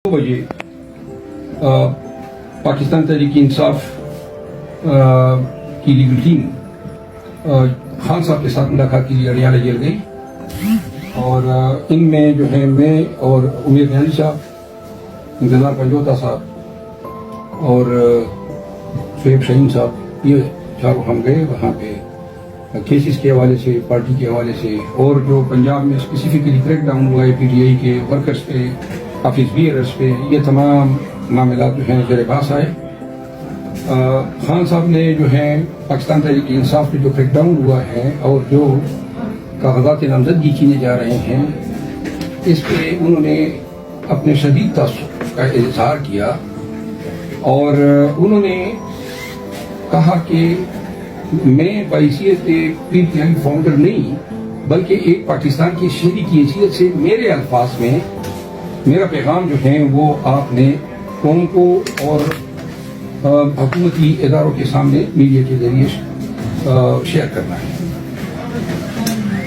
بجے پاکستان تحریک انصاف کی legal team Khan صاحب کے ساتھ ملاقات کے لیے اڈیالہ جیل گئی اور ان میں جو ہے میں اور عمیر نیالی صاحب، انتظار پنجوتا صاحب اور شعیب شہین صاحب، یہ چاروں ہم گئے وہاں پہ کیسز کے حوالے سے، پارٹی کے حوالے سے، اور جو پنجاب میں اسپیسیفکلی کریک ڈاؤن ہوا ہے پی ٹی آئی کے ورکرز پہ، آفس بیئرز پہ، یہ تمام معاملات جو ہیں میرے پاس آئے۔ خان صاحب نے جو ہے پاکستان تحریک انصاف پہ جو کریک ڈاؤن ہوا ہے اور جو کاغذات نامزدگی کیے جا رہے ہیں، اس پہ انہوں نے اپنے شدید تأسف کا اظہار کیا اور انہوں نے کہا کہ میں بحیثیت پی ٹی آئی فاؤنڈر نہیں بلکہ ایک پاکستان کے شہری کی حیثیت سے میرے الفاظ میں میرا پیغام جو ہے وہ آپ نے قوم کو اور حکومتی اداروں کے سامنے میڈیا کے ذریعے شیئر کرنا ہے۔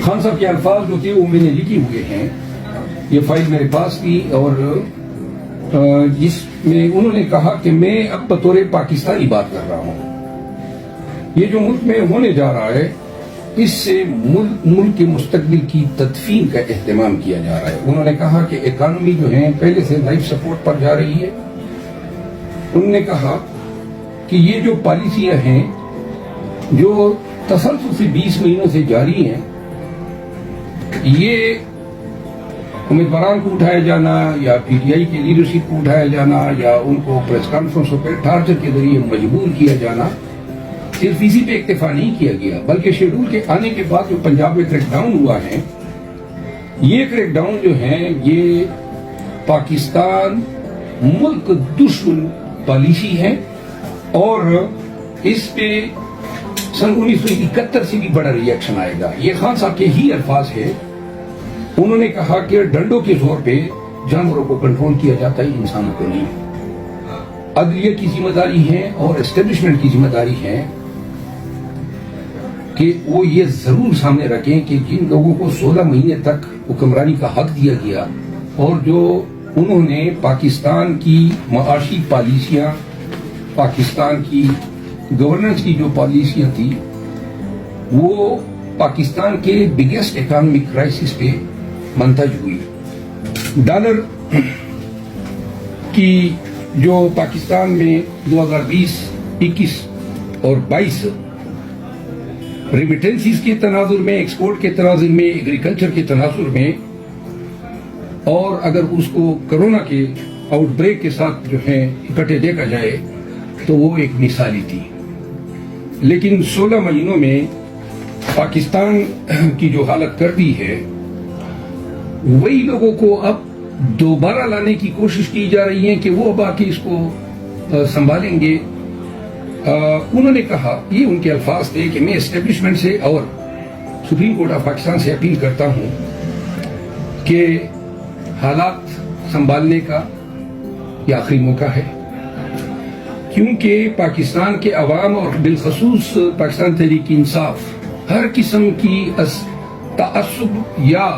خان صاحب کے الفاظ جو تھے وہ میں نے لکھے ہوئے ہیں، یہ فائل میرے پاس تھی، اور جس میں انہوں نے کہا کہ میں اب بطور پاکستانی بات کر رہا ہوں، یہ جو ملک میں ہونے جا رہا ہے اس سے ملک کے مستقبل کی تدفین کا اہتمام کیا جا رہا ہے۔ انہوں نے کہا کہ اکانومی جو ہے پہلے سے لائف سپورٹ پر جا رہی ہے۔ انہوں نے کہا کہ یہ جو پالیسیاں ہیں جو تسلسل سے 20 مہینوں سے جاری ہیں، یہ امیدواران کو اٹھایا جانا یا پی ٹی آئی کی لیڈرشپ کو اٹھایا جانا یا ان کو پریس کانفرنسوں پہ ٹارچر کے ذریعے مجبور کیا جانا، صرف اسی پہ اکتفا نہیں کیا گیا بلکہ شیڈول کے آنے کے بعد جو پنجاب میں کریک ڈاؤن ہوا ہے، یہ کریک ڈاؤن جو ہے یہ پاکستان ملک دشمن پالیسی ہے اور اس پہ سن 1971 سے بھی بڑا ری ایکشن آئے گا۔ یہ خان صاحب کے ہی الفاظ ہے۔ انہوں نے کہا کہ ڈنڈوں کے زور پہ جانوروں کو کنٹرول کیا جاتا ہے، انسانوں کو نہیں۔ عدلیہ کی ذمہ داری ہے اور اسٹیبلشمنٹ کی ذمہ داری ہے کہ وہ یہ ضرور سامنے رکھیں کہ جن لوگوں کو 16 مہینے تک حکمرانی کا حق دیا گیا اور جو انہوں نے پاکستان کی معاشی پالیسیاں، پاکستان کی گورننس کی جو پالیسیاں تھی، وہ پاکستان کے بگیسٹ اکانومک کرائسس پہ منتج ہوئی۔ ڈالر کی جو پاکستان میں 2020، 21 اور 22 ریمیٹنسز کے تناظر میں، ایکسپورٹ کے تناظر میں، ایگریکلچر کے تناظر میں، اور اگر اس کو کرونا کے آؤٹ بریک کے ساتھ جو ہے اکٹھے دیکھا جائے تو وہ ایک مثالی تھی۔ لیکن 16 مہینوں میں پاکستان کی جو حالت کر دی ہے، وہی لوگوں کو اب دوبارہ لانے کی کوشش کی جا رہی ہے کہ وہ اب آ کے اس کو سنبھالیں گے۔ انہوں نے کہا، یہ ان کے الفاظ تھے کہ میں اسٹیبلشمنٹ سے اور سپریم کورٹ آف پاکستان سے اپیل کرتا ہوں کہ حالات سنبھالنے کا یہ آخری موقع ہے، کیونکہ پاکستان کے عوام اور بالخصوص پاکستان تحریک انصاف ہر قسم کی تعصب یا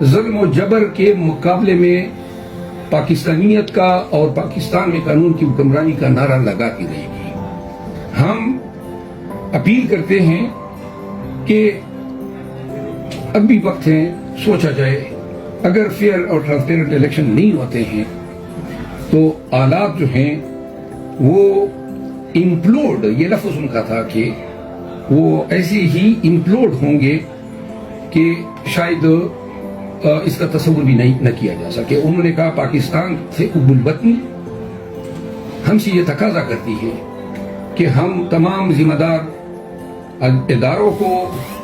ظلم و جبر کے مقابلے میں پاکستانیت کا اور پاکستان میں قانون کی حکمرانی کا نعرہ لگاتی رہے گی۔ ہم اپیل کرتے ہیں کہ اب بھی وقت ہے، سوچا جائے۔ اگر فیئر اور ٹرانسپیرنٹ الیکشن نہیں ہوتے ہیں تو آلات جو ہیں وہ امپلوڈ، یہ لفظ ان کا تھا کہ وہ ایسے ہی امپلوڈ ہوں گے کہ شاید اس کا تصور بھی نہ کیا جا سکے۔ انہوں نے کہا پاکستان سے حب الوطنی ہم سے یہ تقاضا کرتی ہے کہ ہم تمام ذمہ دار اداروں کو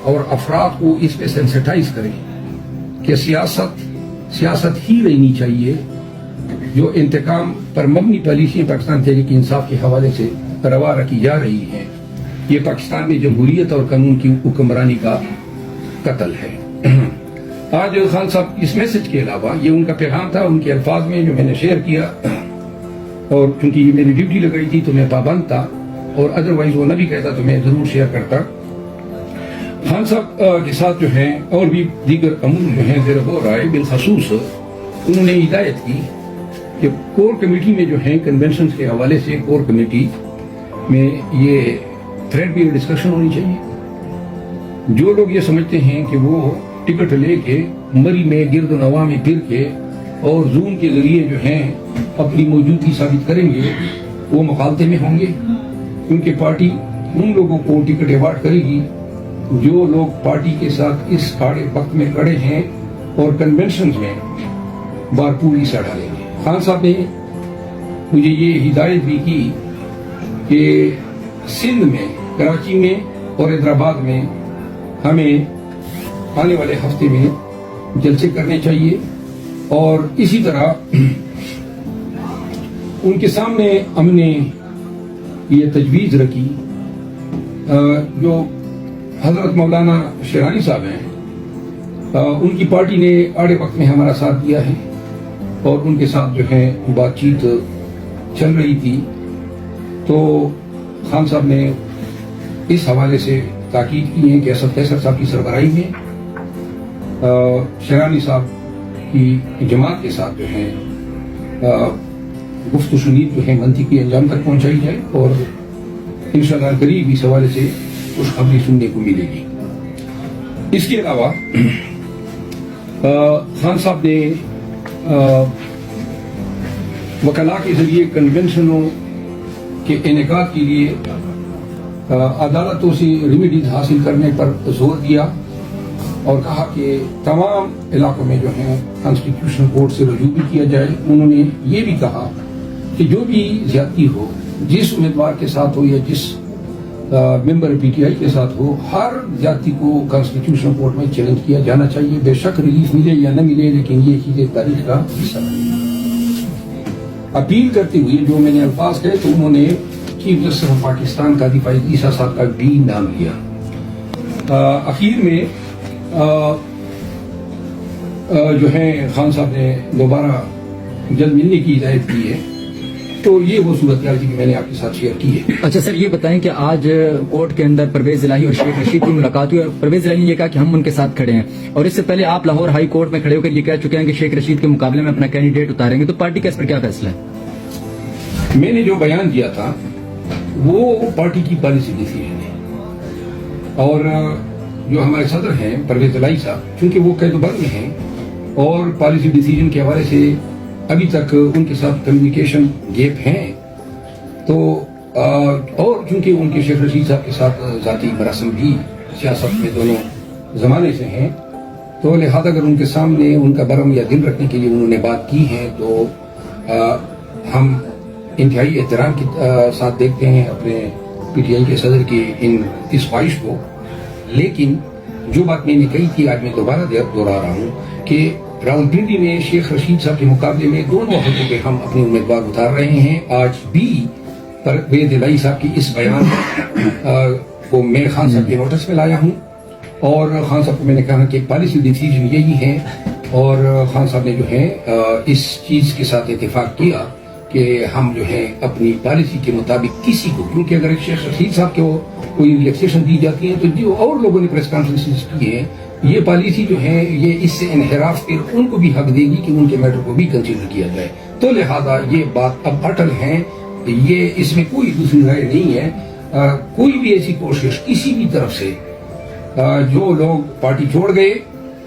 اور افراد کو اس پہ سینسٹائز کریں کہ سیاست ہی رہنی چاہیے۔ جو انتقام پر مبنی پالیسیاں پاکستان تحریک انصاف کے حوالے سے روا رکھی جا رہی ہیں، یہ پاکستان میں جمہوریت اور قانون کی حکمرانی کا قتل ہے۔ آج خان صاحب اس میسج کے علاوہ یہ ان کا پیغام تھا، ان کے الفاظ میں جو میں نے شیئر کیا، اور چونکہ یہ میری ڈیوٹی لگائی تھی تو میں پابند تھا، اور ادروائز وہ نہ بھی کہتا تو میں ضرور شیئر کرتا۔ خان صاحب کے ساتھ جو ہیں اور بھی دیگر امور جو ہیں زیر غور آئے، بالخصوص انہوں نے ہدایت کی کہ کور کمیٹی میں جو ہیں کنونشنز کے حوالے سے کور کمیٹی میں یہ تھریڈ بھی ڈسکشن ہونی چاہیے. جو لوگ یہ سمجھتے ہیں کہ وہ ٹکٹ لے کے مری میں گرد و نواح میں پھر کے اور زوم کے ذریعے جو ہیں اپنی موجودگی ثابت کریں گے وہ مغالطے میں ہوں گے، کیونکہ پارٹی ان لوگوں کو ٹکٹ ایوارڈ کرے گی جو لوگ پارٹی کے ساتھ اس کھاڑے وقت میں کھڑے ہیں اور کنونشنز میں بھرپور حصہ ڈالیں گے. خان صاحب نے مجھے یہ ہدایت بھی کی کہ سندھ میں، کراچی میں اور حیدرآباد میں ہمیں آنے والے ہفتے میں جلسے کرنے چاہیے، اور اسی طرح ان کے سامنے ہم نے یہ تجویز رکھی. جو حضرت مولانا شیرانی صاحب ہیں، ان کی پارٹی نے آڑے وقت میں ہمارا ساتھ دیا ہے اور ان کے ساتھ جو ہے بات چیت چل رہی تھی، تو خان صاحب نے اس حوالے سے تاکید کی ہے کہ اسد قیصر صاحب کی سربراہی میں شیرانی صاحب کی جماعت کے ساتھ جو ہے گفت و شنید جو ہے منطقی انجام تک پہنچائی جائے، اور انشاءاللہ قریب اس حوالے سے خوشخبری سننے کو ملے گی. اس کے علاوہ خان صاحب نے وکلاء کے ذریعے کنونشنوں کے انعقاد کے لیے عدالتوں سے ریمیڈیز حاصل کرنے پر زور دیا اور کہا کہ تمام علاقوں میں جو ہیں کانسٹیٹیوشنل کورٹ سے رجوع بھی کیا جائے. انہوں نے یہ بھی کہا کہ جو بھی زیادتی ہو، جس امیدوار کے ساتھ ہو یا جس ممبر پی ٹی آئی کے ساتھ ہو، ہر زیادتی کو کانسٹیٹیوشنل کورٹ میں چیلنج کیا جانا چاہیے. بے شک ریلیف ملے یا نہ ملے، لیکن یہ چیزیں تاریخ کا حصہ ہے. اپیل کرتے ہوئے جو میں نے الفاظ کہے تو انہوں نے چیف جسٹس آف پاکستان کا دفاعی عیسیٰ صاحب کا بھی نام لیا. اخیر میں جو ہے خان صاحب نے دوبارہ جلد ملنے کی ہدایت کی ہے. تو یہ وہ صورتحال تھی کہ میں نے آپ کے ساتھ شیئر کی ہے. اچھا سر، یہ بتائیں کہ آج کورٹ کے اندر پرویز الہی اور شیخ رشید کی ملاقات ہوئی، اور پرویز الہی نے یہ کہا کہ ہم ان کے ساتھ کھڑے ہیں، اور اس سے پہلے آپ لاہور ہائی کورٹ میں کھڑے ہو کر یہ کہہ چکے ہیں کہ شیخ رشید کے مقابلے میں اپنا کینڈیڈیٹ اتاریں گے. تو پارٹی کا اس پر کیا فیصلہ ہے؟ میں نے جو بیان دیا تھا وہ پارٹی کی پالیسی ڈیسیژن ہے، اور جو ہمارے صدر ہیں پرویز الہی صاحب، چونکہ وہ قید و بند میں ہیں اور پالیسی ڈیسیژن کے حوالے سے ابھی تک ان کے ساتھ کمیونیکیشن گیپ ہیں، تو اور چونکہ ان کے شیخ رشید صاحب کے ساتھ ذاتی مراسم بھی سیاست میں دونوں زمانے سے ہیں، تو لہذا اگر ان کے سامنے ان کا برم یا دل رکھنے کے لیے انہوں نے بات کی ہے تو ہم انتہائی احترام کے ساتھ دیکھتے ہیں اپنے پی ٹی آئی کے صدر کی اس خواہش کو. لیکن جو بات میں نے کہی تھی آج میں دوبارہ دوہرا رہا ہوں کہ راولپنڈی میں شیخ رشید صاحب کے مقابلے میں دونوں حلقوں پہ ہم اپنے امیدوار اتار رہے ہیں. آج بھی پرویز الہی صاحب کی اس بیان کو میں خان صاحب کے نوٹس میں لایا ہوں، اور خان صاحب کو میں نے کہا کہ پالیسی ڈیسیژن یہی ہے، اور خان صاحب نے جو ہے اس چیز کے ساتھ اتفاق کیا کہ ہم جو ہے اپنی پالیسی کے مطابق کسی کو، کیونکہ اگر شیخ رشید صاحب کو کوئی ریلیکسیشن دی جاتی ہے تو جو اور لوگوں نے پریس کانفرنس کی ہے، یہ پالیسی جو ہے یہ اس سے انحراف پھر ان کو بھی حق دے گی کہ ان کے میٹر کو بھی کنسیڈر کیا جائے. تو لہذا یہ بات اب اٹل ہے، یہ اس میں کوئی دوسری رائے نہیں ہے. کوئی بھی ایسی کوشش کسی بھی طرف سے، جو لوگ پارٹی چھوڑ گئے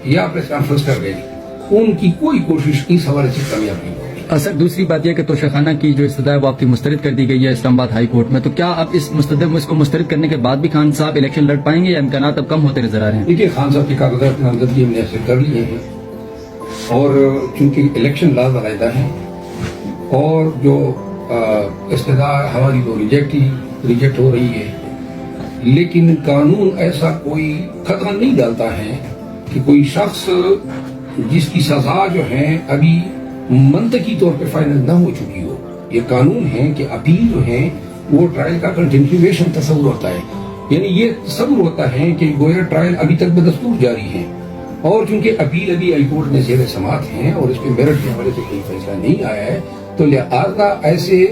یا پریس کانفرنس کر گئے، ان کی کوئی کوشش اس حوالے سے کامیاب نہیں ہوگی. سر دوسری بات یہ کہ توشیخانہ کی جو استدعا ہے وہ آپ کی مسترد کر دی گئی ہے اسلام آباد ہائی کورٹ میں، تو کیا آپ اس کو مسترد کرنے کے بعد بھی خان صاحب الیکشن لڑ پائیں گے یا امکانات اب کم ہوتے نظر آ رہے ہیں؟ دیکھیے، خان صاحب کے کاغذات نامزدگی ہم نے حاصل کر لیے ہیں، اور چونکہ الیکشن لاز علیحدہ ہے اور جو استدعا ہماری تو ریجیکٹ ہو رہی ہے، لیکن قانون ایسا کوئی خطرہ نہیں ڈالتا ہے کہ کوئی شخص جس کی سزا جو ہے ابھی منطقی طور پہ فائنل نہ ہو چکی ہو. یہ قانون ہے کہ اپیل جو ہے وہ ٹرائل کا کنٹینیویشن تصور ہوتا ہے، یعنی یہ تصور ہوتا ہے کہ گویا ٹرائل ابھی تک بدستور جاری ہے، اور چونکہ اپیل ابھی ہائی کورٹ میں زیر سماعت ہیں اور اس کے میرٹ کے حوالے سے کوئی فیصلہ نہیں آیا ہے، تو لہٰذا ایسے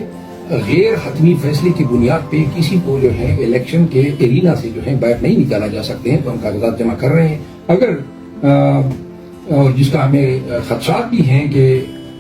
غیر حتمی فیصلے کی بنیاد پہ کسی کو جو ہے الیکشن کے ارینا سے جو ہے باہر نہیں نکالا جا سکتے ہیں. تو ہم کاغذات جمع کر رہے ہیں، اگر جس کا ہمیں خدشات بھی ہیں کہ